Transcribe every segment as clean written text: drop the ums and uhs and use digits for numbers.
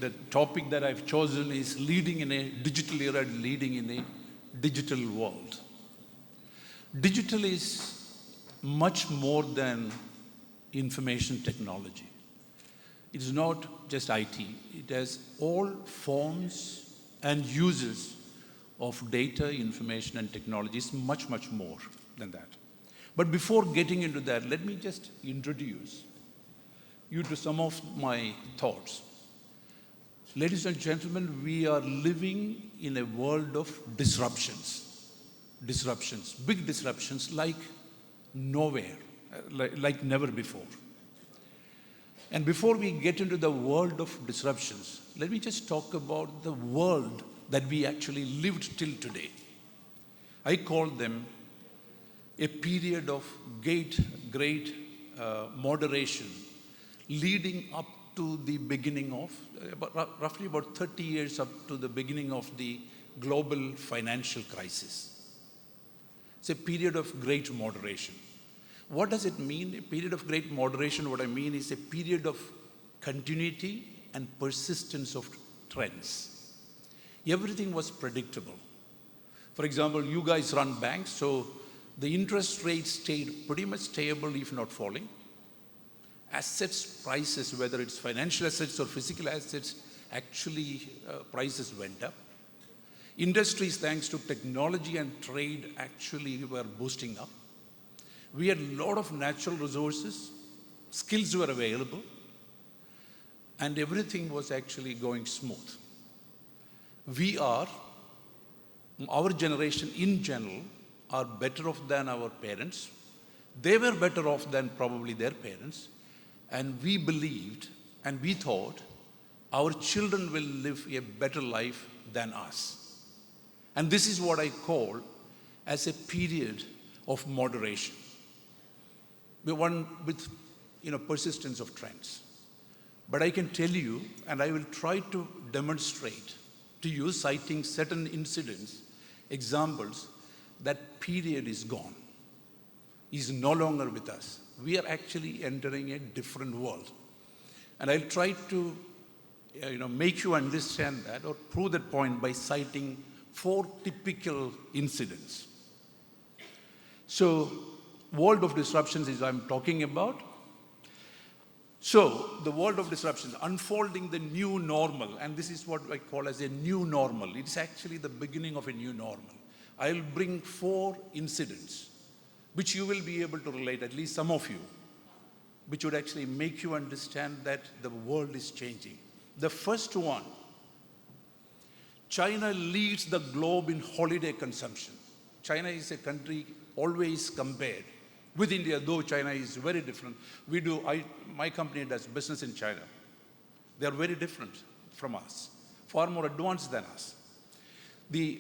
the topic that I've chosen is leading in a digital era, leading in a digital world. Digital is much more than information technology. It is not just IT. It has all forms and uses of data, information, and technology. It's much, much more than that. But before getting into that, let me just introduce you to some of my thoughts. Ladies and gentlemen, we are living in a world of disruptions. Disruptions, big disruptions like nowhere, like never before. And before we get into the world of disruptions, let me just talk about the world that we actually lived till today. I call them a period of great moderation leading up to the beginning of, roughly about 30 years up to the beginning of the global financial crisis. It's a period of great moderation. What does it mean, a period of great moderation? What I mean is a period of continuity and persistence of trends. Everything was predictable. For example, you guys run banks, so the interest rate stayed pretty much stable, if not falling. Assets prices, whether it's financial assets or physical assets, actually prices went up. Industries, thanks to technology and trade, actually were boosting up. We had a lot of natural resources, skills were available, and everything was actually going smooth. Our generation in general, are better off than our parents. They were better off than probably their parents. And we believed and we thought our children will live a better life than us. And this is what I call as a period of moderation. One with persistence of trends. But I can tell you, and I will try to demonstrate to you, citing certain incidents, examples, that period is gone, is no longer with us. We are actually entering a different world. And I'll try to make you understand that or prove that point by citing 4 typical incidents. So, world of disruptions is what I'm talking about. So, the world of disruptions, unfolding the new normal, and this is what I call as a new normal. It's actually the beginning of a new normal. I'll bring 4 incidents, which you will be able to relate, at least some of you, which would actually make you understand that the world is changing. The first one, China leads the globe in holiday consumption. China is a country always compared with India, though China is very different. My company does business in China. They are very different from us, far more advanced than us.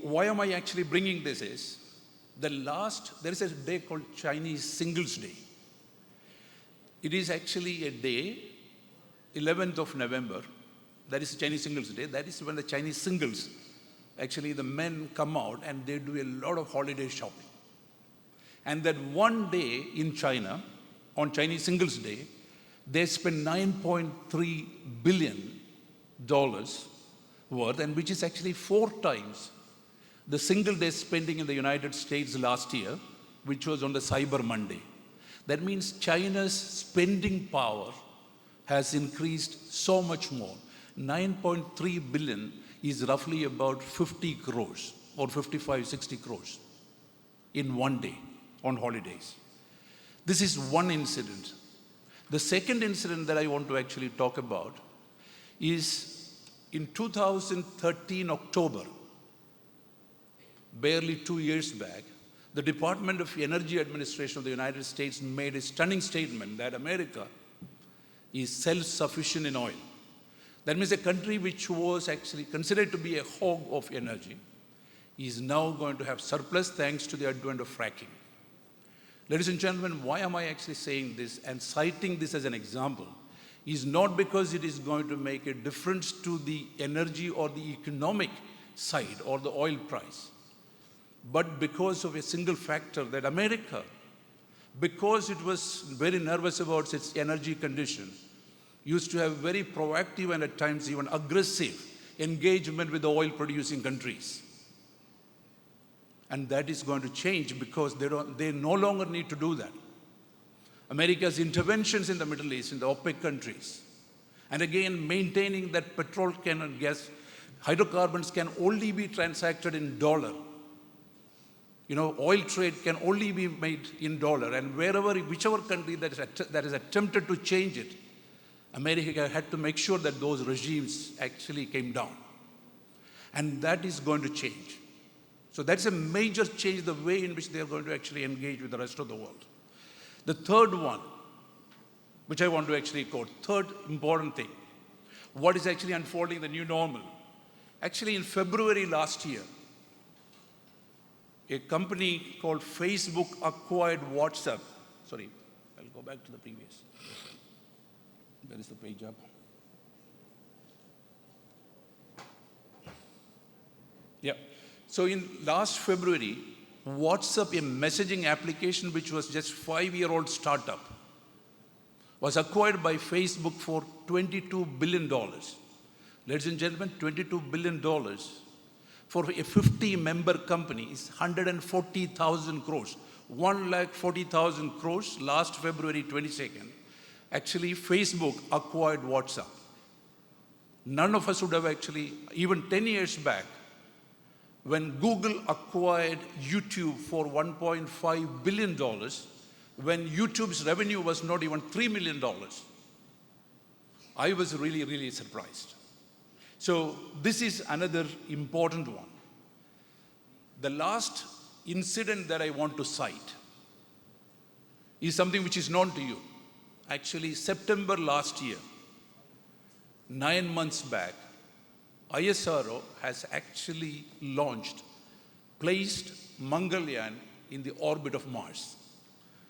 Why am I actually bringing this is, there is a day called Chinese Singles Day. It is actually a day, 11th of November, that is Chinese Singles Day. That is when the Chinese singles, actually the men come out and they do a lot of holiday shopping. And that one day in China, on Chinese Singles Day, they spend $9.3 billion worth, and which is actually 4 times the single day spending in the United States last year, which was on the Cyber Monday. That means China's spending power has increased so much more. 9.3 billion is roughly about 50 crores or 55, 60 crores in one day on holidays. This is one incident. The second incident that I want to actually talk about is in 2013 October, barely 2 years back, the Department of Energy Administration of the United States made a stunning statement that America is self-sufficient in oil. That means a country which was actually considered to be a hog of energy is now going to have surplus thanks to the advent of fracking. Ladies and gentlemen, why am I actually saying this and citing this as an example? Is not because it is going to make a difference to the energy or the economic side or the oil price, but because of a single factor that America, because it was very nervous about its energy condition, used to have very proactive and at times even aggressive engagement with the oil-producing countries. And that is going to change because they no longer need to do that. America's interventions in the Middle East, in the OPEC countries, and again maintaining that petrol and gas, hydrocarbons can only be transacted in dollar. Oil trade can only be made in dollar, and whichever country that has attempted to change it, America had to make sure that those regimes actually came down. And that is going to change. So that's a major change, the way in which they are going to actually engage with the rest of the world. The third one, which I want to actually quote, third important thing, what is actually unfolding the new normal. Actually, in February last year, a company called Facebook acquired WhatsApp. Sorry, I'll go back to the previous. There is the page up. Yeah. So in last February, WhatsApp, a messaging application which was just 5-year-old startup, was acquired by Facebook for $22 billion. Ladies and gentlemen, $22 billion for a 50-member company is 140,000 crores. 140,000 crores last February 22nd. Actually, Facebook acquired WhatsApp. None of us would have actually, even 10 years back, when Google acquired YouTube for $1.5 billion, when YouTube's revenue was not even $3 million, I was really, really surprised. So this is another important one. The last incident that I want to cite is something which is known to you. Actually, September last year, 9 months back, ISRO has actually placed Mangalyaan in the orbit of Mars.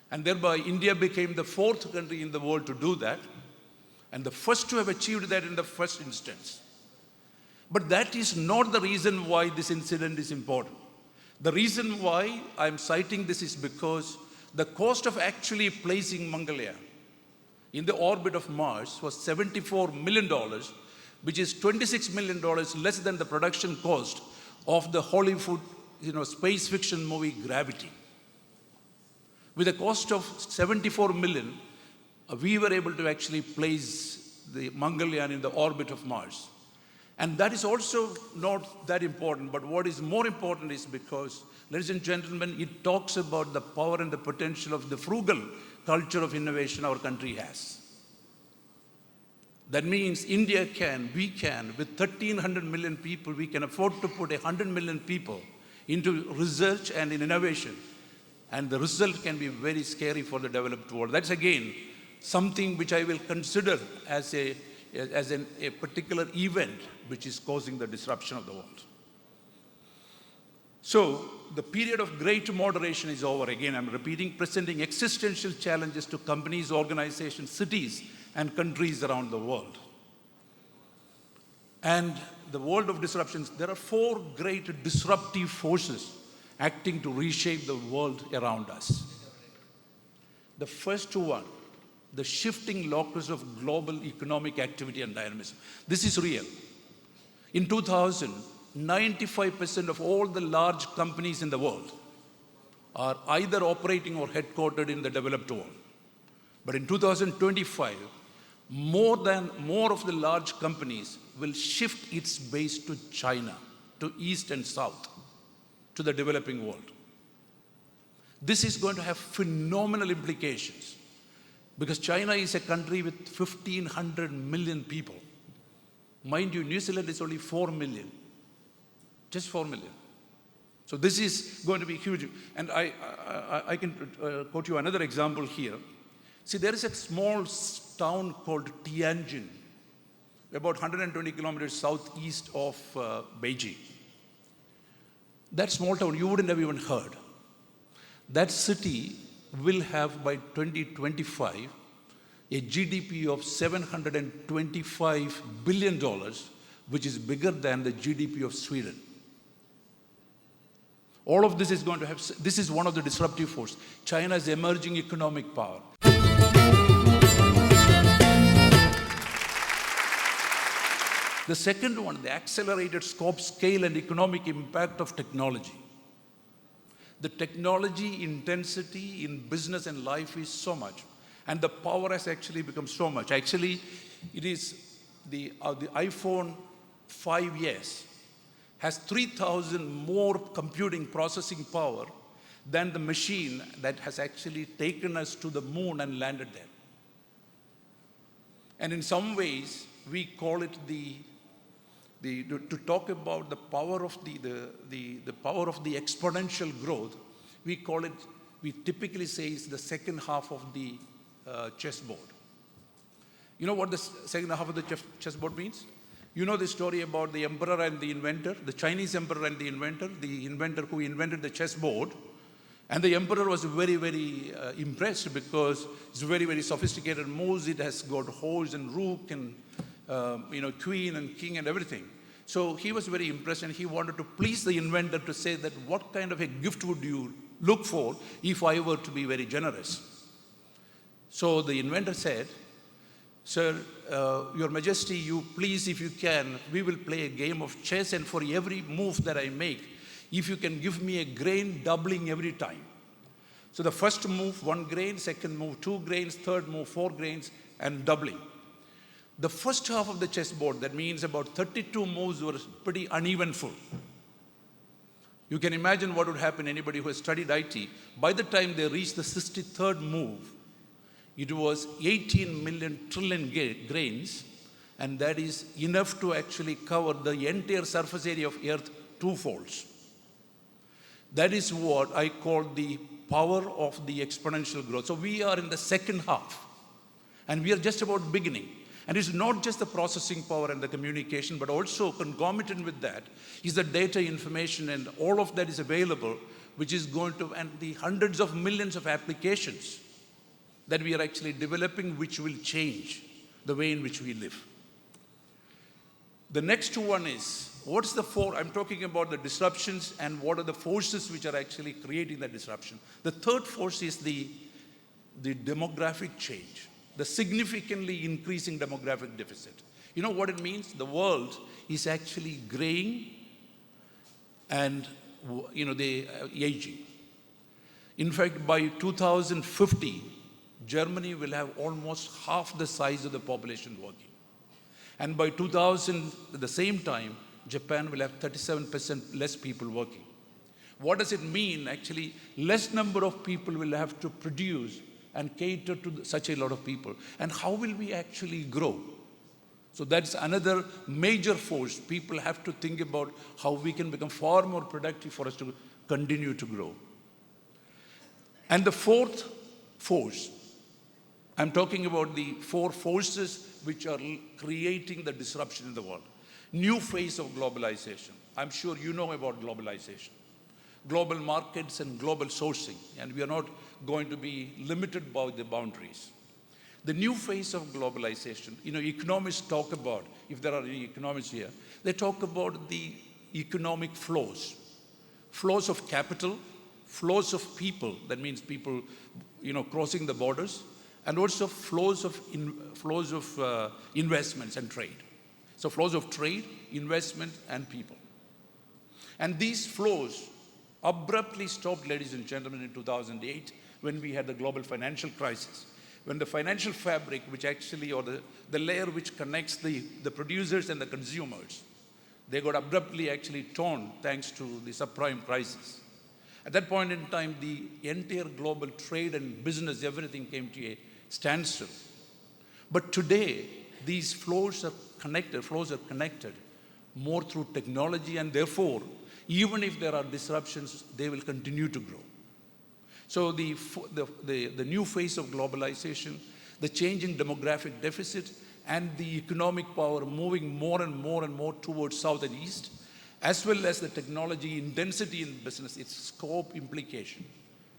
And thereby, India became the 4th country in the world to do that, and the first to have achieved that in the first instance. But that is not the reason why this incident is important. The reason why I'm citing this is because the cost of actually placing Mangalyaan in the orbit of Mars was $74 million, which is $26 million less than the production cost of the Hollywood space fiction movie Gravity. With a cost of $74 million, we were able to actually place the Mangalyaan in the orbit of Mars. And that is also not that important, but what is more important is because, ladies and gentlemen, it talks about the power and the potential of the frugal culture of innovation our country has. That means India we can, with 1,300 million people, we can afford to put 100 million people into research and in innovation. And the result can be very scary for the developed world. That's again something which I will consider as a particular event which is causing the disruption of the world. So the period of great moderation is over. Again, I'm repeating, presenting existential challenges to companies, organizations, cities, and countries around the world. And the world of disruptions, there are 4 great disruptive forces acting to reshape the world around us. The first one, the shifting locus of global economic activity and dynamism. This is real. In 2000, 95% of all the large companies in the world are either operating or headquartered in the developed world. But in 2025, more of the large companies will shift its base to China, to East and South, to the developing world. This is going to have phenomenal implications because China is a country with 1,500 million people. Mind you, New Zealand is only 4 million, just 4 million. So this is going to be huge. And I can quote you another example here. See, there is a small town called Tianjin, about 120 kilometers southeast of Beijing. That small town, you wouldn't have even heard. That city will have by 2025 a GDP of $725 billion, which is bigger than the GDP of Sweden. All of this is going to have, this is one of the disruptive forces. China's emerging economic power. The second one, the accelerated scope, scale, and economic impact of technology. The technology intensity in business and life is so much, and the power has actually become so much. Actually, it is the iPhone 5S has 3,000 more computing processing power than the machine that has actually taken us to the moon and landed there. And in some ways, we call it to talk about the power of the power of the exponential growth, we typically say it's the second half of the chessboard. You know what the second half of the chessboard means? You know the story about the emperor and the inventor, the Chinese emperor and the inventor who invented the chessboard. And the emperor was very, very impressed because it's very, very sophisticated moves. It has got horse and rook and queen and king and everything. So he was very impressed, and he wanted to please the inventor to say that what kind of a gift would you look for if I were to be very generous? So the inventor said, "Sir, Your Majesty, you please, if you can, we will play a game of chess, and for every move that I make, if you can give me a grain doubling every time." So the first move, 1 grain, second move, 2 grains, third move, 4 grains, and doubling. The first half of the chessboard, that means about 32 moves, were pretty uneventful. You can imagine what would happen, anybody who has studied IT. By the time they reached the 63rd move, it was 18 million trillion grains, and that is enough to actually cover the entire surface area of Earth 2 folds. That is what I call the power of the exponential growth. So we are in the second half, and we are just about beginning. And it's not just the processing power and the communication, but also concomitant with that is the data information, and all of that is available, which is going to, and the hundreds of millions of applications that we are actually developing, which will change the way in which we live. The next one is, what's the I'm talking about the disruptions and what are the forces which are actually creating the disruption. The third force is the demographic change, the significantly increasing demographic deficit. You know what it means? The world is actually graying and aging. In fact, by 2050, Germany will have almost half the size of the population working. And by 2000, at the same time, Japan will have 37% less people working. What does it mean? Actually, less number of people will have to produce and cater to such a lot of people. And how will we actually grow? So that's another major force. People have to think about how we can become far more productive for us to continue to grow. And the fourth force, I'm talking about the 4 forces which are creating the disruption in the world. New phase of globalization. I'm sure you know about globalization. Global markets and global sourcing, and we are not going to be limited by the boundaries. The new phase of globalization, economists talk about, if there are any economists here, they talk about the economic flows. Flows of capital, flows of people, that means people, crossing the borders, and also flows of investments and trade. So flows of trade, investment, and people. And these flows abruptly stopped, ladies and gentlemen, in 2008 when we had the global financial crisis. When the financial fabric, which actually, or the layer which connects the producers and the consumers, they got abruptly actually torn thanks to the subprime crisis. At that point in time, the entire global trade and business, everything came to a standstill. But today, these flows are connected more through technology, and therefore, even if there are disruptions, they will continue to grow. So the new phase of globalization, the changing demographic deficit, and the economic power moving more and more and more towards south and east, as well as the technology intensity in business, its scope implication.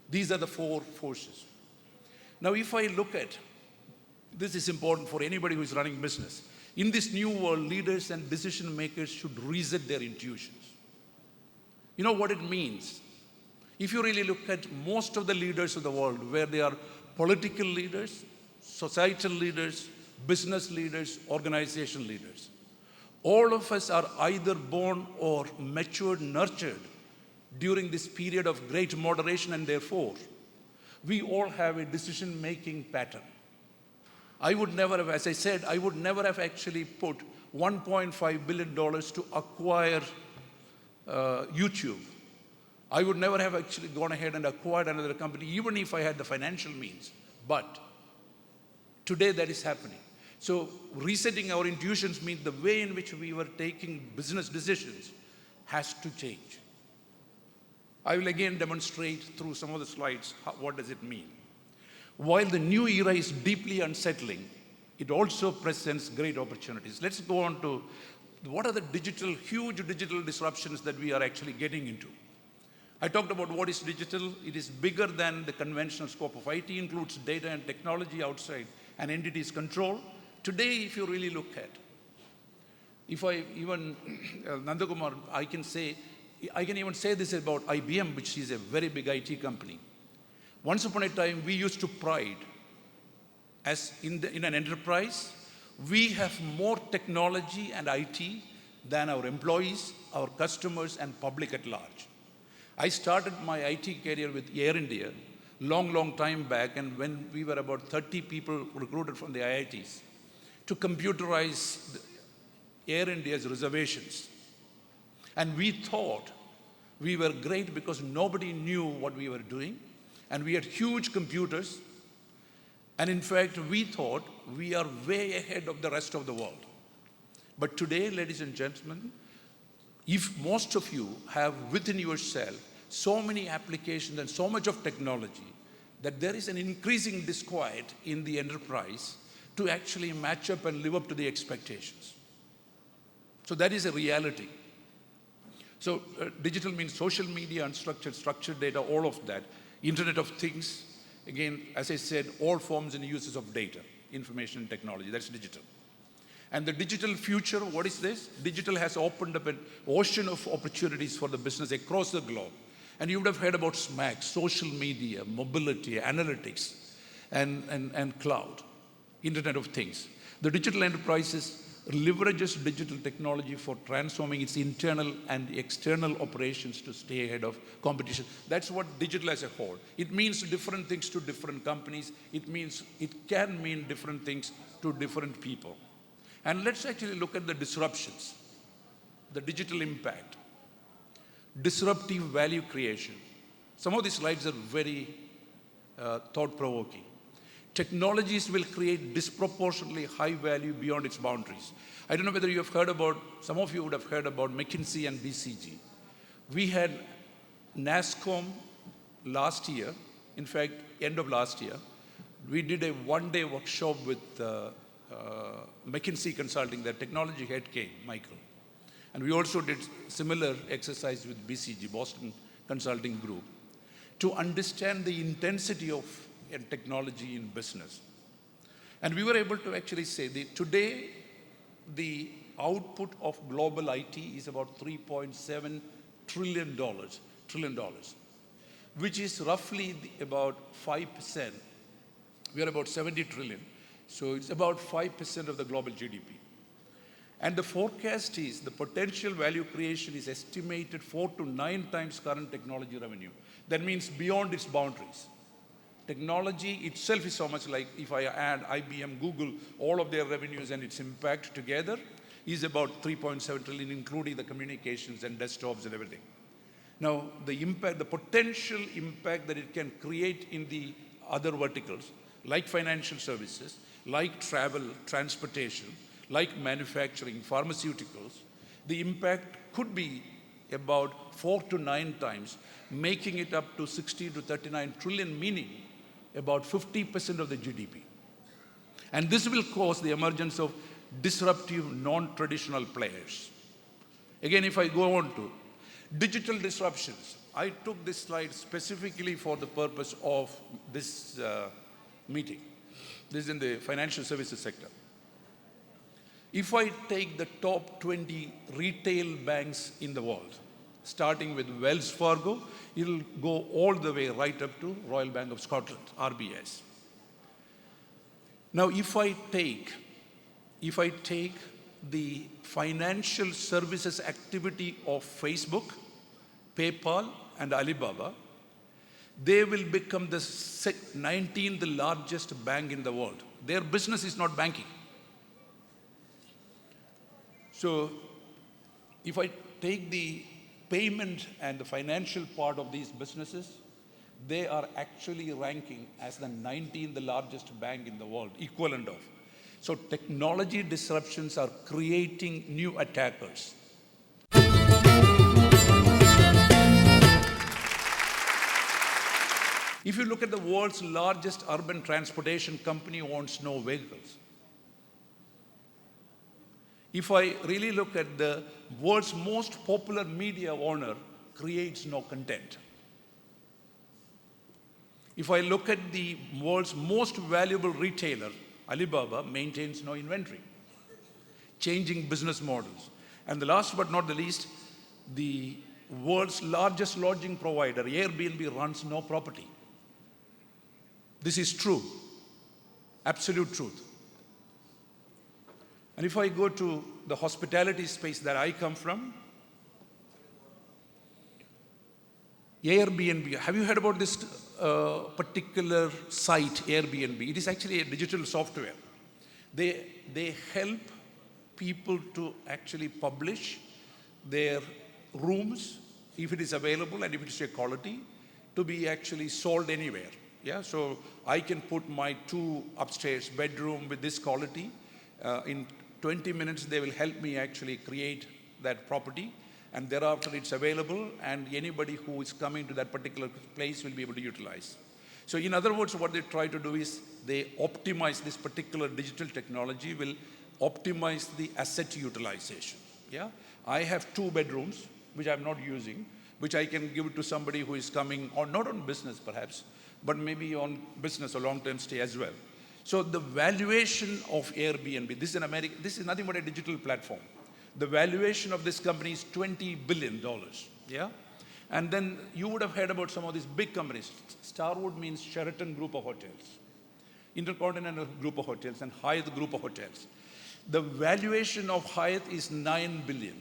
These are the 4 forces. Now, if I look at, this is important for anybody who is running business. In this new world, leaders and decision makers should reset their intuitions. You know what it means? If you really look at most of the leaders of the world, where they are political leaders, societal leaders, business leaders, organization leaders, All of us are either born or matured, nurtured during this period of great moderation, and therefore, we all have a decision-making pattern. I would never have, as I said, I would never have actually put $1.5 billion to acquire YouTube. I would never have actually gone ahead and acquired another company, even if I had the financial means. But today that is happening. So resetting our intuitions means the way in which we were taking business decisions has to change. I will again demonstrate through some of the slides what does it mean. While the new era is deeply unsettling, it also presents great opportunities. Let's go on to what are the huge digital disruptions that we are actually getting into. I talked about what is digital. It is bigger than the conventional scope of IT, includes data and technology outside an entity's control. Today, if you really look at, Nandakumar, I can even say this about IBM, which is a very big IT company. Once upon a time, we used to pride, as in an enterprise, we have more technology and IT than our employees, our customers, and public at large. I started my IT career with Air India long time back, and when we were about 30 people recruited from the IITs to computerize Air India's reservations. And we thought we were great because nobody knew what we were doing, and we had huge computers, and in fact, we thought we are way ahead of the rest of the world. But today, ladies and gentlemen, if most of you have within yourself so many applications and so much of technology that there is an increasing disquiet in the enterprise to actually match up and live up to the expectations. So that is a reality. So digital means social media, unstructured, structured data, all of that. Internet of Things, again, as I said, all forms and uses of data, information and technology, that's digital. And the digital future, what is this? Digital has opened up an ocean of opportunities for the business across the globe. And you would have heard about SMAC, social media, mobility, analytics, and cloud, Internet of Things. The digital enterprises leverages digital technology for transforming its internal and external operations to stay ahead of competition. That's what digital as a whole. It means different things to different companies. It can mean different things to different people. And let's actually look at the disruptions, the digital impact, disruptive value creation. Some of these slides are very thought-provoking. Technologies will create disproportionately high value beyond its boundaries. I don't know whether you have heard about, some of you would have heard about McKinsey and BCG. We had NASSCOM last year, in fact, end of last year. We did a one-day workshop with McKinsey Consulting. Their technology head came, Michael. And we also did similar exercise with BCG, Boston Consulting Group, to understand the intensity of technology in business. And we were able to actually say that today, the output of global IT is about $3.7 trillion, which is roughly about 5%. We are about 70 trillion. So it's about 5% of the global GDP. And the forecast is the potential value creation is estimated 4 to 9 times current technology revenue. That means beyond its boundaries. Technology itself is so much, like if I add IBM, Google, all of their revenues and its impact together is about 3.7 trillion, including the communications and desktops and everything. Now, the impact, the potential impact that it can create in the other verticals, like financial services, like travel, transportation, like manufacturing, pharmaceuticals, the impact could be about 4 to 9 times, making it up to 60 to 39 trillion, meaning about 50% of the GDP. And this will cause the emergence of disruptive, non-traditional players. Again, if I go on to digital disruptions, I took this slide specifically for the purpose of this meeting. This is in the financial services sector. If I take the top 20 retail banks in the world, starting with Wells Fargo, it'll go all the way right up to Royal Bank of Scotland, RBS. Now, if I take the financial services activity of Facebook, PayPal, and Alibaba, they will become the 19th largest bank in the world. Their business is not banking. So if I take the payment and the financial part of these businesses, they are actually ranking as the 19th largest bank in the world, equivalent of. So technology disruptions are creating new attackers. If you look at the world's largest urban transportation company, owns no vehicles. If I really look at the world's most popular media owner, creates no content. If I look at the world's most valuable retailer, Alibaba, maintains no inventory, changing business models. And the last but not the least, the world's largest lodging provider, Airbnb, runs no property. This is true, absolute truth. And if I go to the hospitality space that I come from, Airbnb, have you heard about this particular site, Airbnb? It is actually a digital software. They help people to actually publish their rooms, if it is available and if it is a quality, to be actually sold anywhere. Yeah, so I can put my 2 upstairs bedroom with this quality. In 20 minutes, they will help me actually create that property, and thereafter it's available, and anybody who is coming to that particular place will be able to utilize. So in other words, what they try to do is they optimize this particular digital technology, will optimize the asset utilization. Yeah, I have 2 bedrooms, which I'm not using, which I can give it to somebody who is coming, or not on business perhaps, but maybe on business or long-term stay as well. So the valuation of Airbnb, this is in America, this is nothing but a digital platform. The valuation of this company is $20 billion, yeah? And then you would have heard about some of these big companies. Starwood means Sheraton Group of Hotels, Intercontinental Group of Hotels, and Hyatt Group of Hotels. The valuation of Hyatt is $9 billion.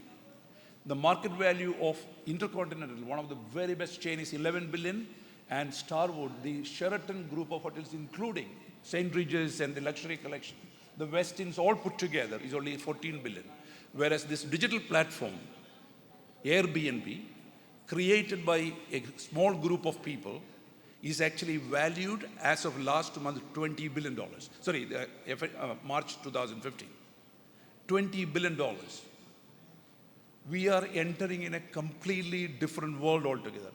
The market value of Intercontinental, one of the very best chain, is $11 billion. And Starwood, the Sheraton Group of Hotels, including St. Regis and the Luxury Collection, the Westins all put together, is only $14 billion. Whereas this digital platform, Airbnb, created by a small group of people, is actually valued as of last month $20 billion. Sorry, March 2015. $20 billion. We are entering in a completely different world altogether.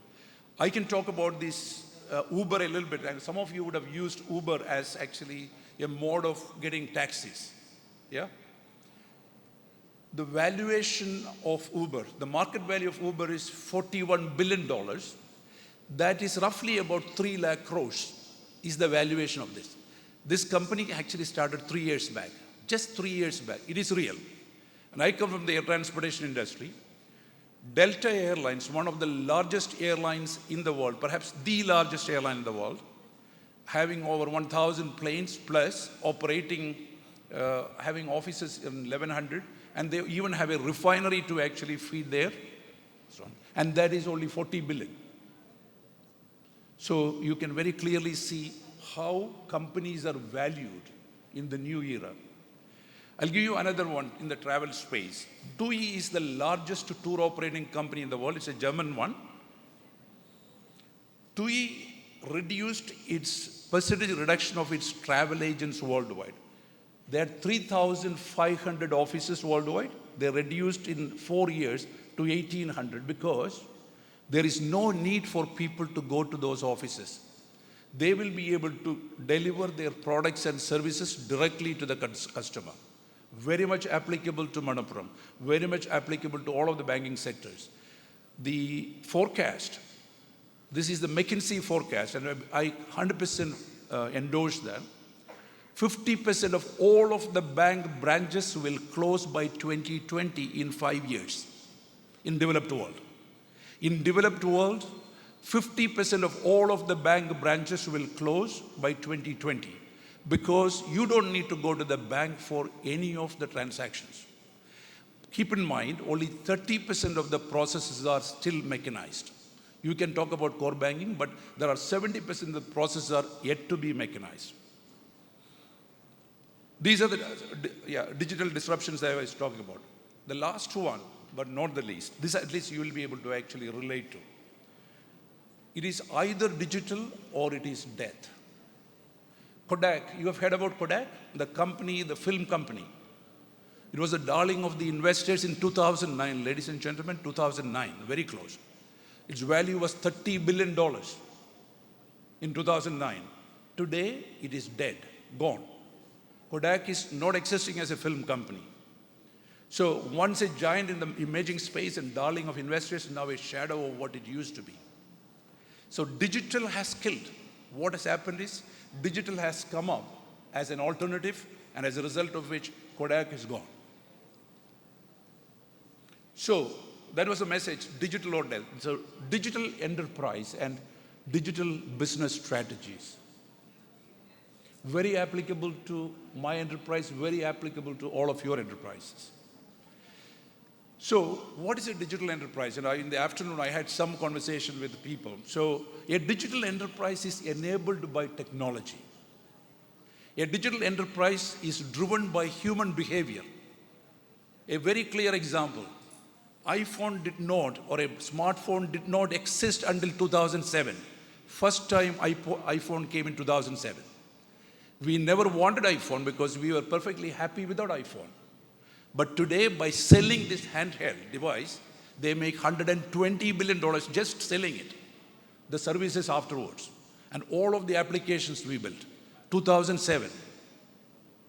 I can talk about this Uber a little bit, and some of you would have used Uber as actually a mode of getting taxis. Yeah? The valuation of Uber, the market value of Uber is $41 billion. That is roughly about 3 lakh crores is the valuation of this. This company actually started 3 years back, just 3 years back. It is real. And I come from the air transportation industry. Delta Airlines, one of the largest airlines in the world, perhaps the largest airline in the world, having over 1,000 planes plus, operating, having offices in 1,100, and they even have a refinery to actually feed there. And that is only $40 billion. So you can very clearly see how companies are valued in the new era. I'll give you another one in the travel space. TUI is the largest tour operating company in the world. It's a German one. TUI reduced its percentage reduction of its travel agents worldwide. They had 3,500 offices worldwide. They reduced in 4 years to 1,800 because there is no need for people to go to those offices. They will be able to deliver their products and services directly to the customer. Very much applicable to Manappuram, very much applicable to all of the banking sectors. The forecast, this is the McKinsey forecast, and I 100% endorse that. 50% of all of the bank branches will close by 2020 in 5 years in developed world. In developed world, 50% of all of the bank branches will close by 2020 because you don't need to go to the bank for any of the transactions. Keep in mind, only 30% of the processes are still mechanized. You can talk about core banking, but there are 70% of the processes are yet to be mechanized. These are the digital disruptions that I was talking about. The last one, but not the least, this at least you will be able to actually relate to. It is either digital or it is death. Kodak, you have heard about Kodak? The company, the film company. It was the darling of the investors in 2009, ladies and gentlemen, 2009, very close. Its value was $30 billion in 2009. Today, it is dead, gone. Kodak is not existing as a film company. So once a giant in the imaging space and darling of investors, now a shadow of what it used to be. So digital has killed. What has happened is digital has come up as an alternative, and as a result of which Kodak is gone. So that was the message, digital or death. So digital enterprise and digital business strategies. Very applicable to my enterprise, very applicable to all of your enterprises. So what is a digital enterprise? And in the afternoon, I had some conversation with the people. So a digital enterprise is enabled by technology. A digital enterprise is driven by human behavior. A very clear example, iPhone did not, or a smartphone did not exist until 2007. First time iPhone came in 2007. We never wanted iPhone because we were perfectly happy without iPhone. But today, by selling this handheld device, they make $120 billion just selling it. The services afterwards. And all of the applications we built. 2007.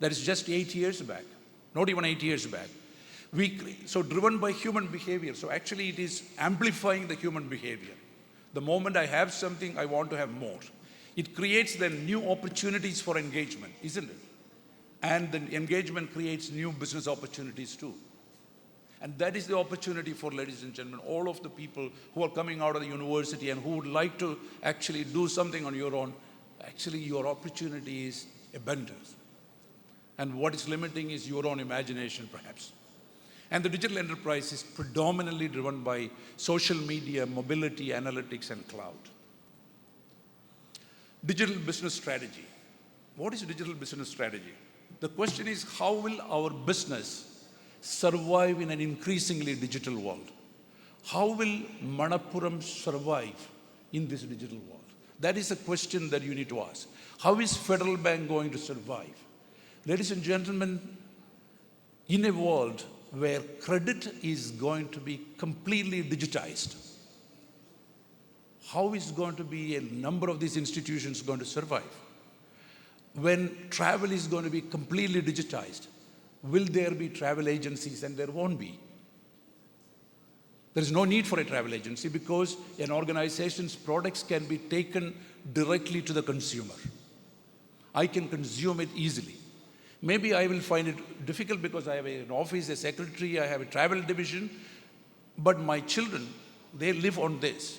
That is just 8 years back. Not even 8 years back. So driven by human behavior. So actually it is amplifying the human behavior. The moment I have something, I want to have more. It creates then new opportunities for engagement, isn't it? And the engagement creates new business opportunities too. And that is the opportunity for, ladies and gentlemen, all of the people who are coming out of the university and who would like to actually do something on your own. Actually, your opportunity is abundant. And what is limiting is your own imagination, perhaps. And the digital enterprise is predominantly driven by social media, mobility, analytics, and cloud. Digital business strategy. What is digital business strategy? The question is, how will our business survive in an increasingly digital world? How will Manappuram survive in this digital world? That is a question that you need to ask. How is Federal Bank going to survive? Ladies and gentlemen, in a world where credit is going to be completely digitized, how is going to be a number of these institutions going to survive? When travel is going to be completely digitized, will there be travel agencies? And there won't be. There is no need for a travel agency because an organization's products can be taken directly to the consumer. I can consume it easily. Maybe I will find it difficult because I have an office, a secretary, I have a travel division, but my children, they live on this.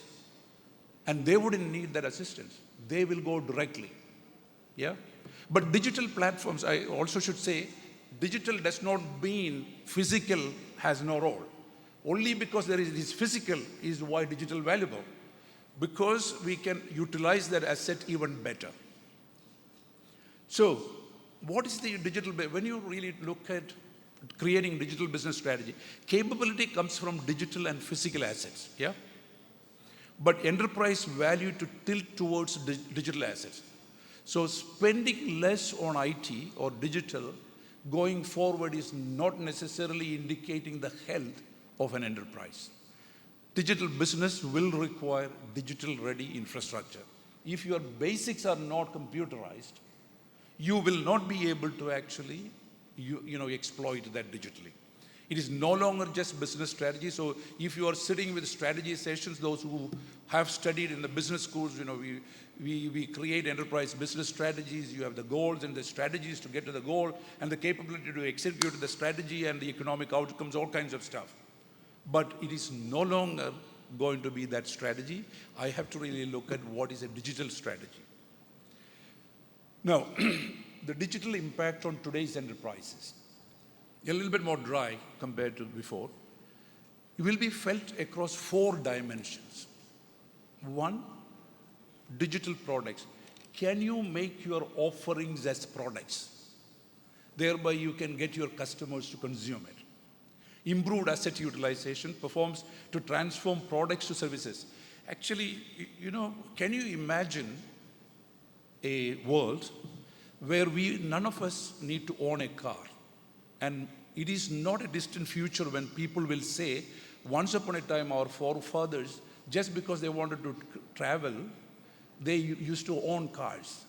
And they wouldn't need that assistance. They will go directly. Yeah? But digital platforms, I also should say, digital does not mean physical has no role. Only because there is physical is why digital valuable. Because we can utilize that asset even better. So, what is the digital, when you really look at creating digital business strategy, capability comes from digital and physical assets, yeah? But enterprise value to tilt towards digital assets. So spending less on IT or digital going forward is not necessarily indicating the health of an enterprise. Digital business will require digital-ready infrastructure. If your basics are not computerized, you will not be able to actually exploit that digitally. It is no longer just business strategy. So if you are sitting with strategy sessions, those who have studied in the business schools, we create enterprise business strategies. You have the goals and the strategies to get to the goal and the capability to execute the strategy and the economic outcomes, all kinds of stuff. But it is no longer going to be that strategy. I have to really look at what is a digital strategy. Now, the digital impact on today's enterprises. a little bit more dry compared to before, will be felt across 4 dimensions. One, digital products. Can you make your offerings as products? Thereby you can get your customers to consume it. Improved asset utilization performs to transform products to services. Actually, can you imagine a world where none of us need to own a car? And it is not a distant future when people will say, once upon a time our forefathers, just because they wanted to travel, they used to own cars.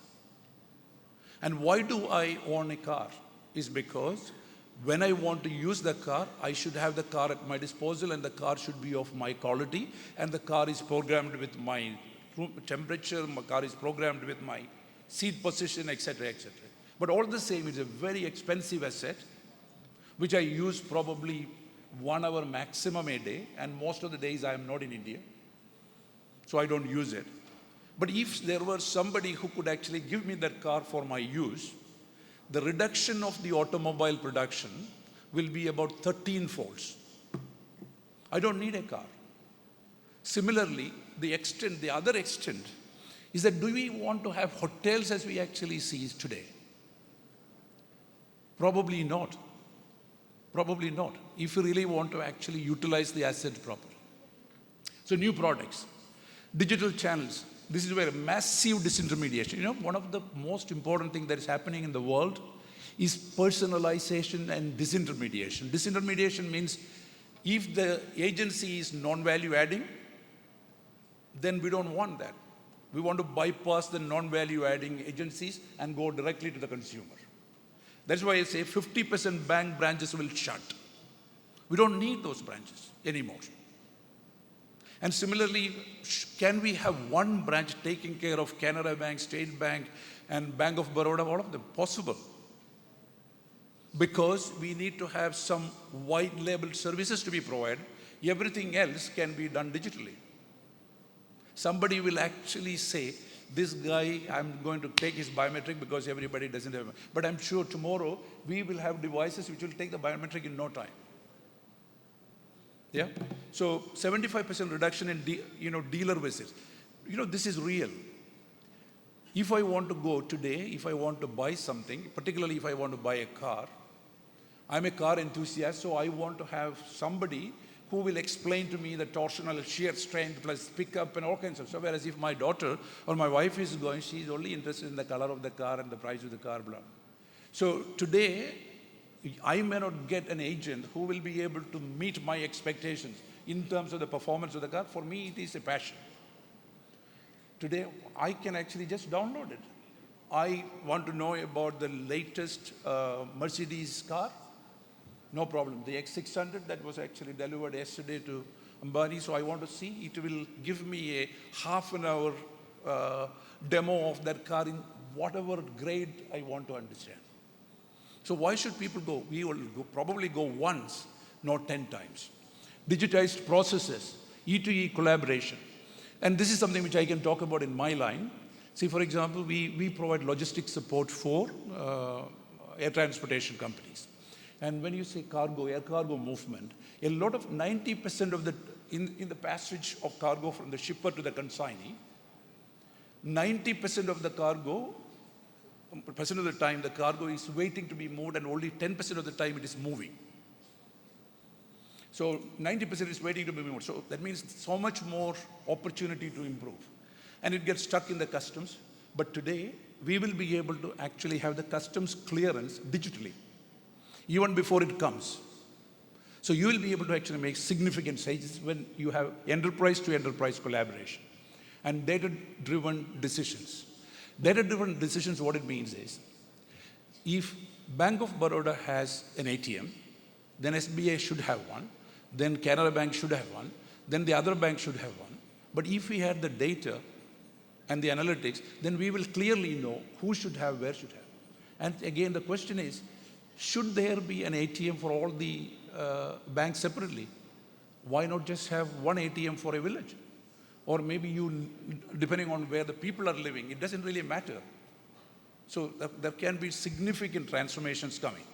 And why do I own a car? Is because when I want to use the car, I should have the car at my disposal, and the car should be of my quality, and the car is programmed with my room temperature, my car is programmed with my seat position, etc., etc. But all the same, it's a very expensive asset, which I use probably 1 hour maximum a day, and most of the days I am not in India, so I don't use it. But if there were somebody who could actually give me that car for my use, the reduction of the automobile production will be about 13 folds. I don't need a car. Similarly, the other extent is that, do we want to have hotels as we actually see today? Probably not. Probably not, if you really want to actually utilize the asset properly. So new products, digital channels. This is where massive disintermediation. One of the most important things that is happening in the world is personalization and disintermediation. Disintermediation means if the agency is non-value adding, then we don't want that. We want to bypass the non-value adding agencies and go directly to the consumer. That's why I say 50% bank branches will shut. We don't need those branches anymore. And similarly, can we have one branch taking care of Canara Bank, State Bank, and Bank of Baroda, all of them? Possible. Because we need to have some white label services to be provided. Everything else can be done digitally. Somebody will actually say, this guy, I'm going to take his biometric because everybody doesn't have it. But I'm sure tomorrow we will have devices which will take the biometric in no time. Yeah? So 75% reduction in dealer visits. This is real. If I want to go today, if I want to buy something, particularly if I want to buy a car, I'm a car enthusiast, so I want to have somebody who will explain to me the torsional shear strength plus pickup and all kinds of stuff. Whereas if my daughter or my wife is going, she's only interested in the color of the car and the price of the car, blah. So today, I may not get an agent who will be able to meet my expectations in terms of the performance of the car. For me, it is a passion. Today, I can actually just download it. I want to know about the latest Mercedes car. No problem. The X600 that was actually delivered yesterday to Ambani, so I want to see. It will give me a half an hour demo of that car in whatever grade I want to understand. So why should people go? We will probably go once, not 10 times. Digitized processes, E2E collaboration. And this is something which I can talk about in my line. See, for example, we provide logistics support for air transportation companies. And when you say cargo, air cargo movement, a lot of 90% of in the passage of cargo from the shipper to the consignee, 90% of the cargo, percent of the time the cargo is waiting to be moved, and only 10% of the time it is moving. So 90% is waiting to be moved. So that means so much more opportunity to improve. And it gets stuck in the customs. But today, we will be able to actually have the customs clearance digitally, even before it comes. So you will be able to actually make significant changes when you have enterprise to enterprise collaboration and data-driven decisions. Data-driven decisions, what it means is, if Bank of Baroda has an ATM, then SBI should have one, then Canara Bank should have one, then the other bank should have one. But if we had the data and the analytics, then we will clearly know who should have, where should have. And again, the question is, should there be an ATM for all the banks separately? Why not just have one ATM for a village? Or maybe depending on where the people are living, it doesn't really matter. So there can be significant transformations coming.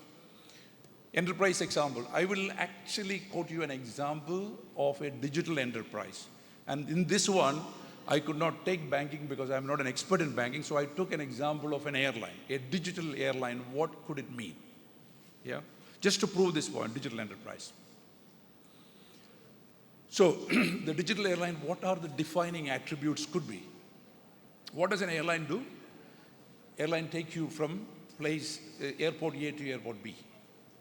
Enterprise example. I will actually quote you an example of a digital enterprise. And in this one, I could not take banking because I'm not an expert in banking, so I took an example of an airline, a digital airline. What could it mean? Yeah? Just to prove this point, digital enterprise. So, the digital airline, what are the defining attributes could be? What does an airline do? Airline take you from place, airport A to airport B.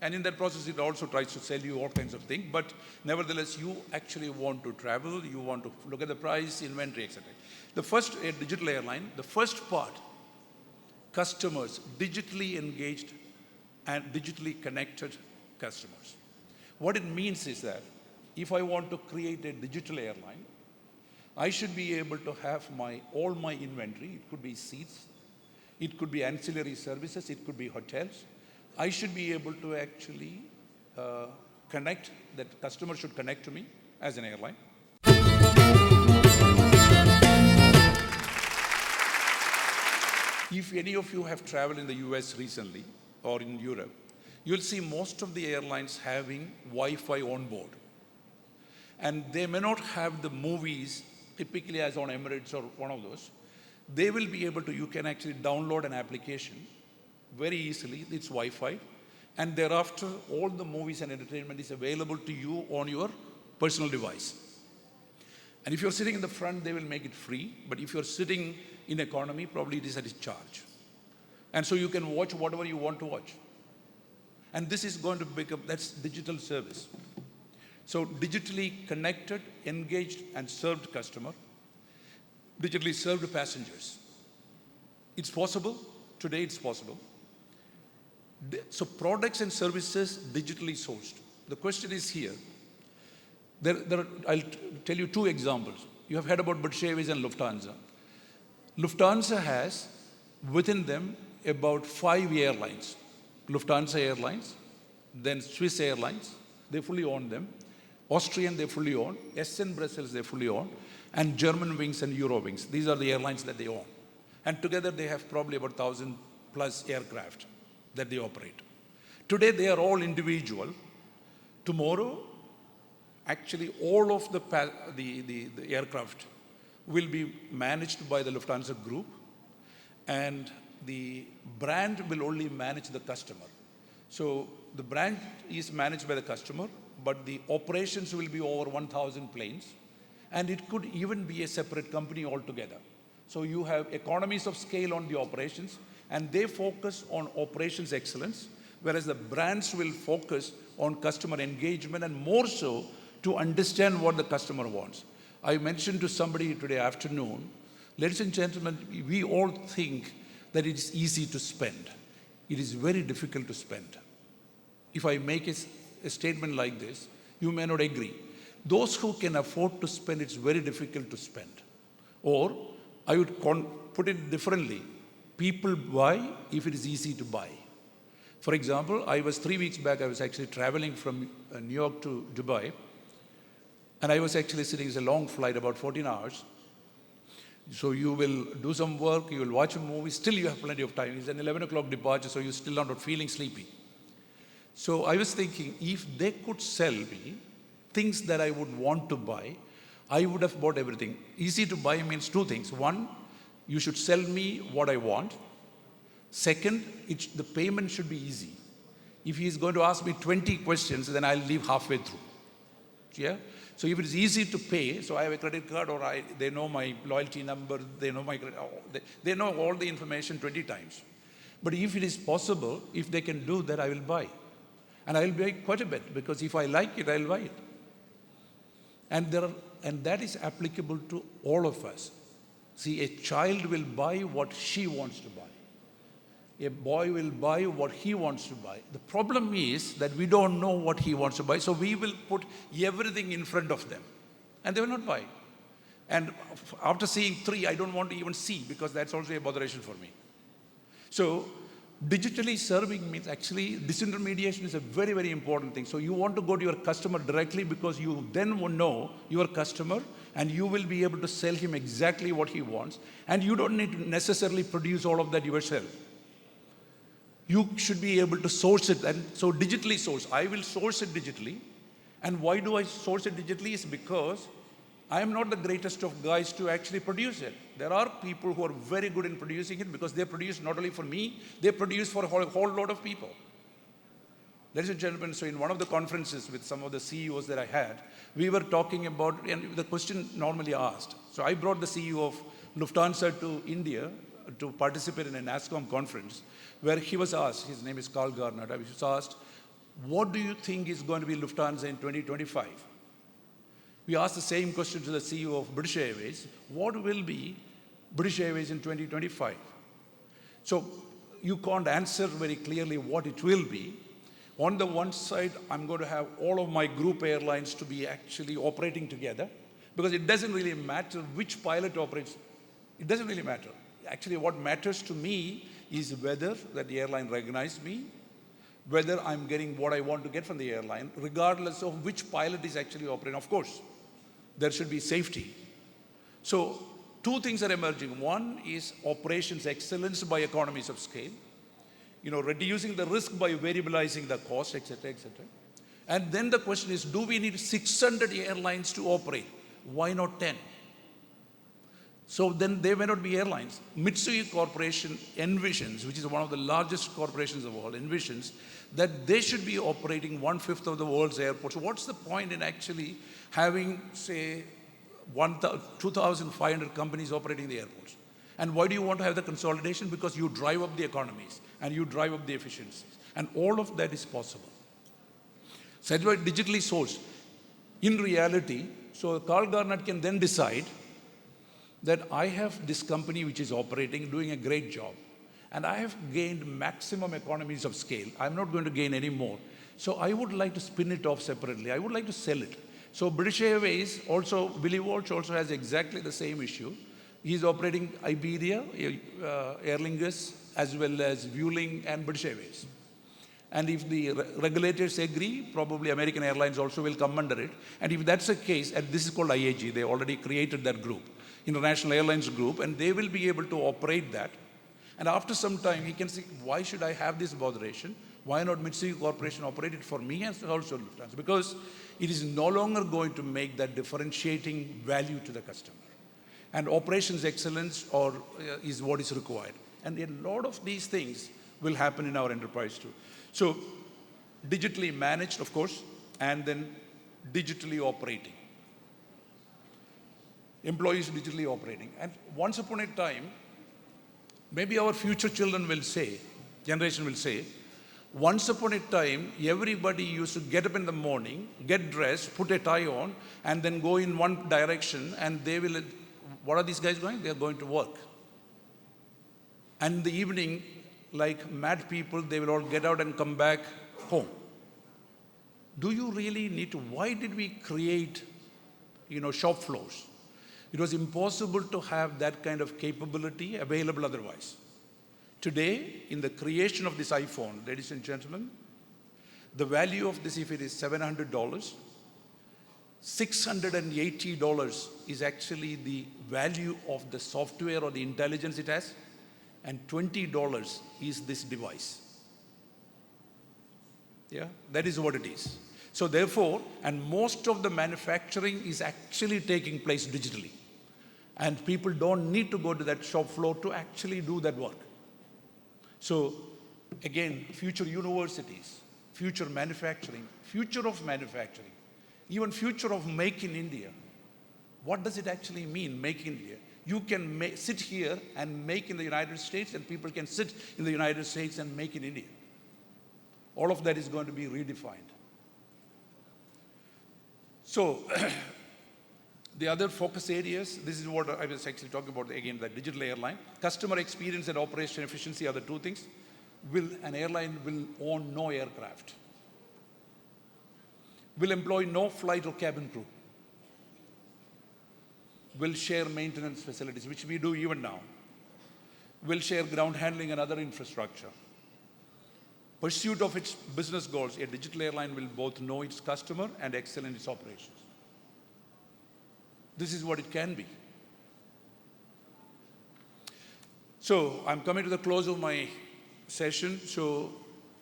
And in that process, it also tries to sell you all kinds of things. But nevertheless, you actually want to travel, you want to look at the price, inventory, etc. The first digital airline, the first part, customers, digitally engaged and digitally connected customers. What it means is that if I want to create a digital airline, I should be able to have all my inventory. It could be seats, it could be ancillary services, it could be hotels. I should be able to actually connect, that customer should connect to me as an airline. If any of you have traveled in the US recently or in Europe, you'll see most of the airlines having Wi-Fi on board. And they may not have the movies typically as on Emirates or one of those. They will be able to, you can actually download an application very easily. It's Wi-Fi. And thereafter, all the movies and entertainment is available to you on your personal device. And if you're sitting in the front, they will make it free. But if you're sitting in economy, probably it is at a charge. And so you can watch whatever you want to watch. And this is going to become, that's digital service. So digitally connected, engaged, and served customer, digitally served passengers. It's possible. Today it's possible. So products and services digitally sourced. The question is here. I'll tell you two examples. You have heard about British Airways and Lufthansa. Lufthansa has within them about 5 airlines. Lufthansa Airlines, then Swiss Airlines, they fully own them. Austrian, they fully own. SN Brussels, they fully own. And German Wings and Eurowings. These are the airlines that they own. And together they have probably about 1,000 plus aircraft that they operate. Today they are all individual. Tomorrow, actually all of the aircraft will be managed by the Lufthansa group, and the brand will only manage the customer. So the brand is managed by the customer, but the operations will be over 1,000 planes, and it could even be a separate company altogether. So you have economies of scale on the operations, and they focus on operations excellence, whereas the brands will focus on customer engagement and more so to understand what the customer wants. I mentioned to somebody today afternoon, ladies and gentlemen, we all think that it is easy to spend. It is very difficult to spend. If I make a statement like this, you may not agree. Those who can afford to spend, it's very difficult to spend. Or I would put it differently. People buy if it is easy to buy. For example, 3 weeks back, I was actually traveling from New York to Dubai. And I was actually sitting, it's a long flight, about 14 hours. So you will do some work, you will watch a movie, still you have plenty of time. It's an 11 o'clock departure, so you're still not feeling sleepy. So I was thinking, if they could sell me things that I would want to buy, I would have bought everything. Easy to buy means two things. One, you should sell me what I want. Second, the payment should be easy. If he is going to ask me 20 questions, then I'll leave halfway through. Yeah? So if it is easy to pay, so I have a credit card or they know my loyalty number, they know they know all the information 20 times. But if it is possible, if they can do that, I will buy. And I will buy quite a bit, because if I like it, I will buy it. And that is applicable to all of us. See, a child will buy what she wants to buy. A boy will buy what he wants to buy. The problem is that we don't know what he wants to buy, so we will put everything in front of them, and they will not buy. And after seeing 3, I don't want to even see, because that's also a botheration for me. So digitally serving means actually disintermediation is a very, very important thing. So you want to go to your customer directly, because you then will know your customer and you will be able to sell him exactly what he wants, and you don't need to necessarily produce all of that yourself. you should be able to source it, and so digitally source. I will source it digitally. And why do I source it digitally? Is because I am not the greatest of guys to actually produce it. There are people who are very good in producing it because they produce not only for me, they produce for a whole lot of people. Ladies and gentlemen, so in one of the conferences with some of the CEOs that I had, we were talking about, and the question normally asked. So I brought the CEO of Lufthansa to India to participate in a NASSCOM conference where he was asked, his name is Carl Garner, he was asked, what do you think is going to be Lufthansa in 2025? We asked the same question to the CEO of British Airways, what will be British Airways in 2025? So you can't answer very clearly what it will be. On the one side, I'm going to have all of my group airlines to be actually operating together because it doesn't really matter which pilot operates. It doesn't really matter. Actually, what matters to me is whether that the airline recognizes me, whether I'm getting what I want to get from the airline, regardless of which pilot is actually operating. Of course, there should be safety. So two things are emerging. One is operations excellence by economies of scale. Reducing the risk by variabilizing the cost, etc., etc. And then the question is, do we need 600 airlines to operate? Why not 10? So then they may not be airlines. Mitsui Corporation envisions, which is one of the largest corporations of the world, envisions that they should be operating 1/5 of the world's airports. So what's the point in actually having, say, 2,500 companies operating the airports? And why do you want to have the consolidation? Because you drive up the economies and you drive up the efficiencies. And all of that is possible. So that's why digitally sourced. In reality, so Carl Garnett can then decide that I have this company which is operating, doing a great job. And I have gained maximum economies of scale. I'm not going to gain any more. So I would like to spin it off separately. I would like to sell it. So British Airways also, Willie Walsh also has exactly the same issue. He's operating Iberia, Aer Lingus, as well as Vueling and British Airways. And if the regulators agree, probably American Airlines also will come under it. And if that's the case, and this is called IAG, they already created that group, International Airlines Group, and they will be able to operate that. And after some time, he can say, why should I have this botheration? Why not Mitsui Corporation operate it for me and also Lufthansa? Because it is no longer going to make that differentiating value to the customer. And operations excellence is what is required. And a lot of these things will happen in our enterprise too. So digitally managed, of course, and then digitally operating. Employees digitally operating. And once upon a time, maybe our future children will say, generation will say, once upon a time, everybody used to get up in the morning, get dressed, put a tie on, and then go in one direction, and they will, what are these guys going? They're going to work. And in the evening, like mad people, they will all get out and come back home. Do you really need to? Why did we create, shop floors? It was impossible to have that kind of capability available otherwise. Today, in the creation of this iPhone, ladies and gentlemen, the value of this, if it is $700, $680 is actually the value of the software or the intelligence it has, and $20 is this device. Yeah, that is what it is. So therefore, and most of the manufacturing is actually taking place digitally. And people don't need to go to that shop floor to actually do that work. So again, future universities, future manufacturing, future of manufacturing, even future of make in India. What does it actually mean, make in India? You can sit here and make in the United States, and people can sit in the United States and make in India. All of that is going to be redefined. So the other focus areas, this is what I was actually talking about, again, the digital airline. Customer experience and operation efficiency are the two things. An airline will own no aircraft. Will employ no flight or cabin crew. Will share maintenance facilities, which we do even now. Will share ground handling and other infrastructure. Pursuit of its business goals, a digital airline will both know its customer and excel in its operations. This is what it can be. So I'm coming to the close of my session. So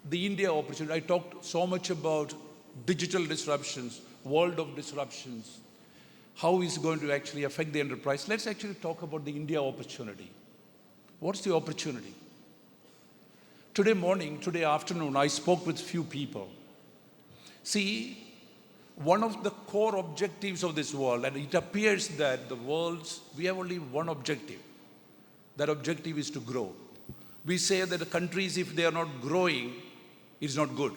the India opportunity, I talked so much about digital disruptions, world of disruptions, how is going to actually affect the enterprise. Let's actually talk about the India opportunity. What's the opportunity? Today morning, today afternoon, I spoke with few people. See, one of the core objectives of this world, and it appears that we have only one objective. That objective is to grow. We say that the countries, if they are not growing, it's not good.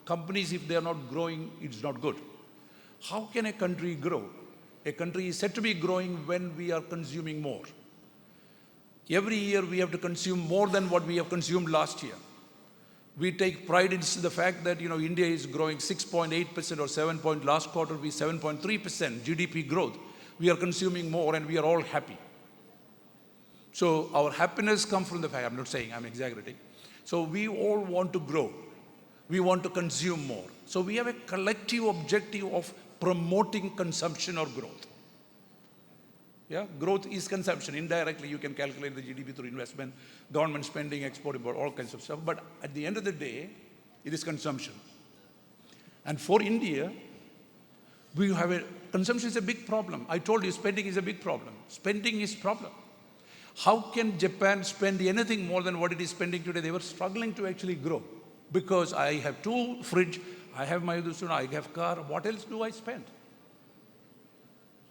Companies, if they are not growing, it's not good. How can a country grow? A country is said to be growing when we are consuming more. Every year we have to consume more than what we have consumed last year. We take pride in the fact that India is growing 6.8% or 7 last quarter we 7.3% GDP growth. We are consuming more and we are all happy. So our happiness comes from the fact, I'm not saying, I'm exaggerating. So we all want to grow. We want to consume more. So we have a collective objective of promoting consumption or growth. Yeah, growth is consumption. Indirectly, you can calculate the GDP through investment, government spending, export, import, all kinds of stuff. But at the end of the day, it is consumption. And for India, consumption is a big problem. I told you, spending is a big problem. Spending is problem. How can Japan spend anything more than what it is spending today? They were struggling to actually grow. Because I have 2 fridge, I have my I have car. What else do I spend?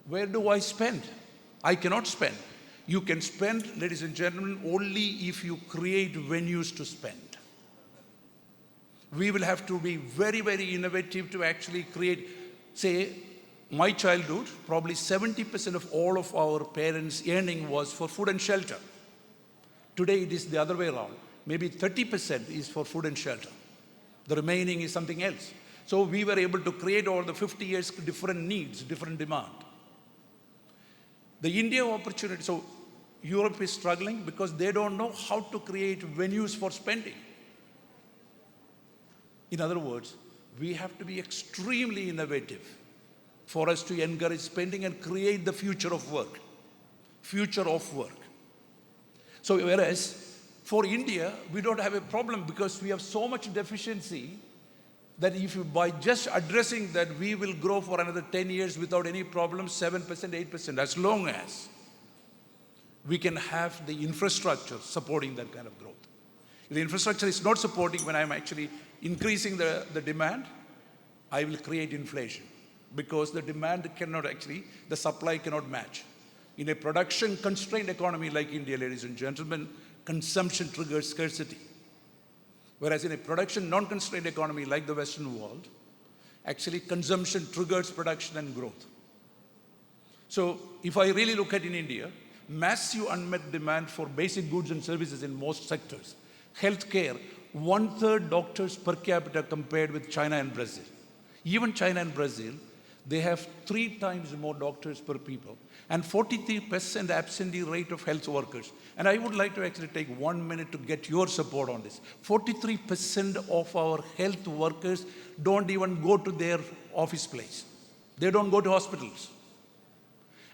Where do I spend? I cannot spend. You can spend, ladies and gentlemen, only if you create venues to spend. We will have to be very, very innovative to actually create, say, my childhood, probably 70% of all of our parents' earning was for food and shelter. Today it is the other way around. Maybe 30% is for food and shelter. The remaining is something else. So we were able to create over the 50 years different needs, different demand. The India opportunity, so Europe is struggling because they don't know how to create venues for spending. In other words, we have to be extremely innovative for us to encourage spending and create the future of work. Future of work. So whereas for India, we don't have a problem because we have so much deficiency that by just addressing that, we will grow for another 10 years without any problem, 7%, 8%, as long as we can have the infrastructure supporting that kind of growth. If the infrastructure is not supporting, when I'm actually increasing the demand, I will create inflation because the demand the supply cannot match. In a production-constrained economy like India, ladies and gentlemen, consumption triggers scarcity. Whereas in a production non-constrained economy like the Western world, actually consumption triggers production and growth. So if I really look at in India, massive unmet demand for basic goods and services in most sectors. Healthcare, 1/3 doctors per capita compared with China and Brazil. Even China and Brazil, they have 3 times more doctors per people and 43% absentee rate of health workers. And I would like to actually take 1 minute to get your support on this. 43% of our health workers don't even go to their office place. They don't go to hospitals.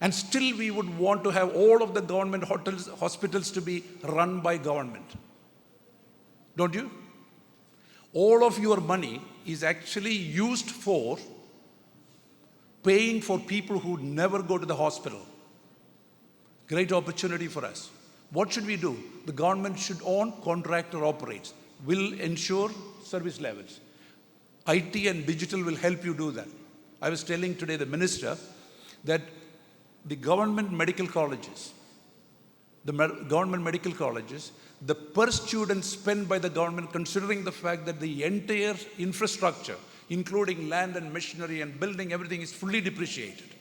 And still we would want to have all of the government hospitals to be run by government. Don't you? All of your money is actually used for paying for people who never go to the hospital. Great opportunity for us. What should we do? The government should own, contractor operates, will ensure service levels. IT and digital will help you do that. I was telling today the minister that the government medical colleges, the per student spent by the government, considering the fact that the entire infrastructure, including land and machinery and building, everything is fully depreciated.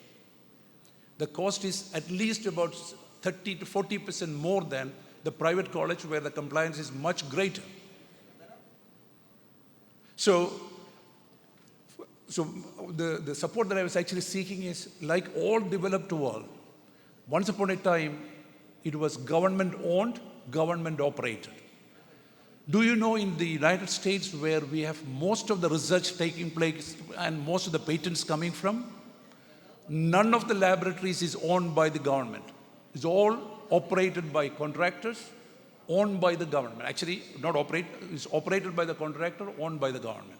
The cost is at least about 30 to 40% more than the private college where the compliance is much greater. So the support that I was actually seeking is like all developed world. Once upon a time, it was government owned, government operated. Do you know in the United States where we have most of the research taking place and most of the patents coming from? None of the laboratories is owned by the government. It's all operated by contractors owned by the government. Actually, not operate, it's operated by the contractor, owned by the government.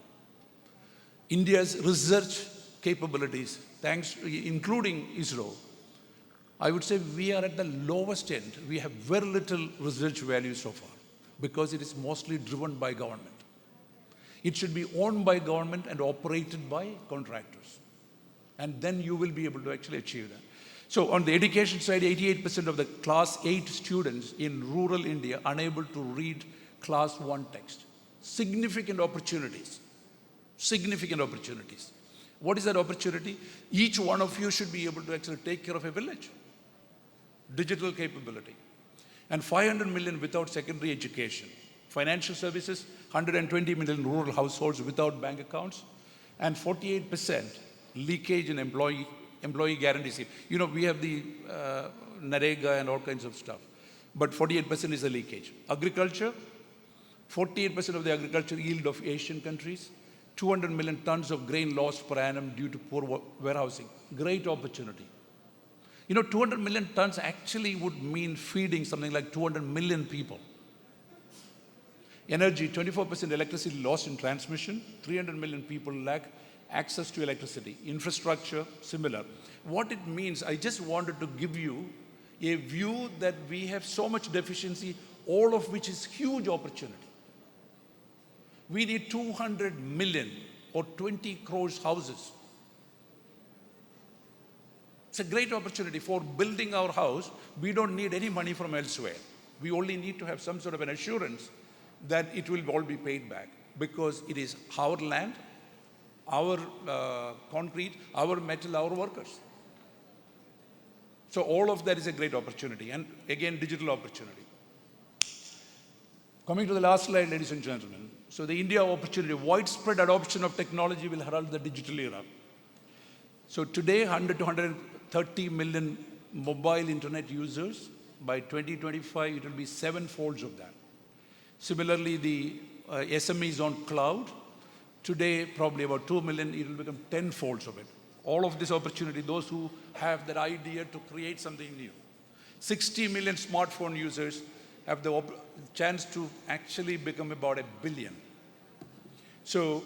India's research capabilities, thanks, including ISRO, I would say we are at the lowest end. We have very little research value so far because it is mostly driven by government. It should be owned by government and operated by contractors. And then you will be able to actually achieve that. So on the education side, 88% of the class 8 students in rural India unable to read class 1 text. Significant opportunities. Significant opportunities. What is that opportunity? Each one of you should be able to actually take care of a village. Digital capability. And 500 million without secondary education. Financial services, 120 million rural households without bank accounts, and 48% leakage in employee guarantee scheme. You know, we have the Narega and all kinds of stuff, but 48% is the leakage. Agriculture, 48% of the agriculture yield of Asian countries, 200 million tons of grain lost per annum due to poor warehousing. Great opportunity. You know, 200 million tons actually would mean feeding something like 200 million people. Energy, 24% electricity lost in transmission, 300 million people lack access to electricity. Infrastructure, similar. What it means, I just wanted to give you a view that we have so much deficiency, all of which is huge opportunity. We need 200 million or 20 crores houses. It's a great opportunity for building our house. We don't need any money from elsewhere. We only need to have some sort of an assurance that it will all be paid back because it is our land, our concrete, our metal, our workers. So all of that is a great opportunity, and again, digital opportunity. Coming to the last slide, ladies and gentlemen. So the India opportunity, widespread adoption of technology will herald the digital era. So today, 100 to 130 million mobile internet users. By 2025, it will be 7-folds of that. Similarly, the SMEs on cloud, today probably about 2 million, it will become 10-folds of it. All of this opportunity, those who have that idea to create something new. 60 million smartphone users have the chance to actually become about 1 billion. So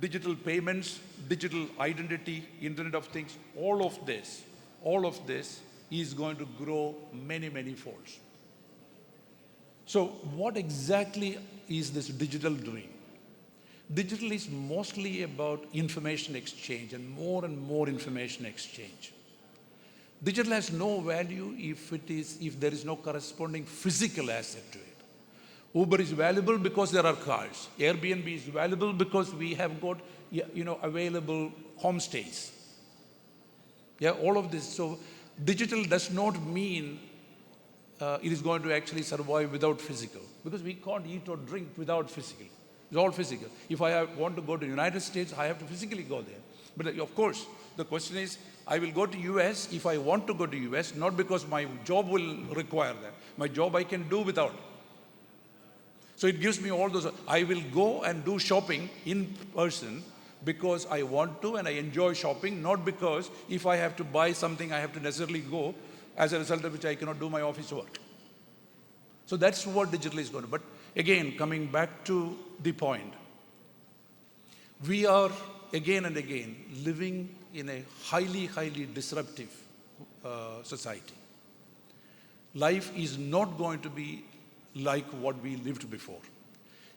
digital payments, digital identity, Internet of Things, all of this is going to grow many, many folds. So what exactly is this digital dream? Digital is mostly about information exchange and more information exchange. Digital has no value if there is no corresponding physical asset to it. Uber is valuable because there are cars. Airbnb is valuable because we have got, available homestays. Yeah, all of this. So digital does not mean it is going to actually survive without physical, because we can't eat or drink without physical. It's all physical. If I want to go to the United States, I have to physically go there. But of course, the question is, I will go to US if I want to go to US, not because my job will require that. My job I can do without. So it gives me all those. I will go and do shopping in person because I want to and I enjoy shopping, not because if I have to buy something, I have to necessarily go, as a result of which I cannot do my office work. So that's what digital is going to. But again, coming back to the point, we are again and again living in a highly disruptive society. Life is not going to be like what we lived before.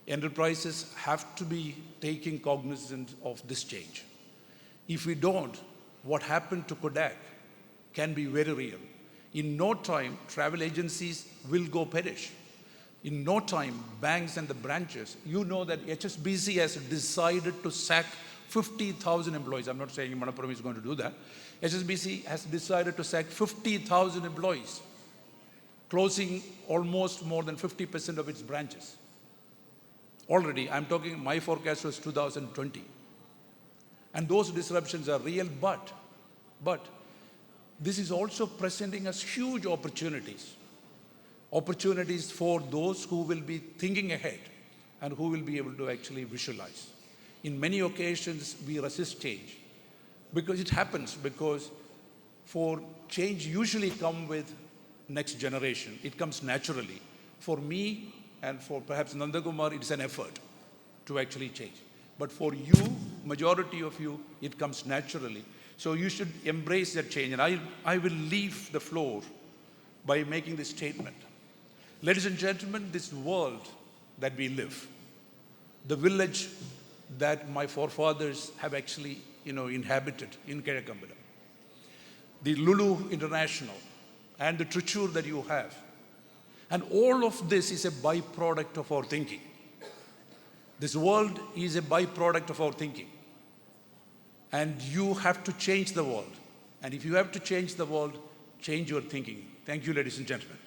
Enterprises have to be taking cognizance of this change. If we don't, what happened to Kodak can be very real. In no time, travel agencies will go perish. In no time, banks and the branches, you know that HSBC has decided to sack 50,000 employees. I'm not saying Manappuram is going to do that. HSBC has decided to sack 50,000 employees, closing almost more than 50% of its branches. Already, I'm talking, my forecast was 2020. And those disruptions are real, but this is also presenting us huge opportunities. Opportunities for those who will be thinking ahead and who will be able to actually visualize. In many occasions, we resist change because it happens, because for change usually come with next generation. It comes naturally. For me and for perhaps Nandakumar, it's an effort to actually change. But for you, majority of you, it comes naturally. So you should embrace that change. And I will leave the floor by making this statement. Ladies and gentlemen, this world that we live, the village that my forefathers have actually, inhabited in Kiഴക്കമ്പലം, the Lulu International, and the Thrissur that you have, and all of this is a byproduct of our thinking. This world is a byproduct of our thinking. And you have to change the world. And if you have to change the world, change your thinking. Thank you, ladies and gentlemen.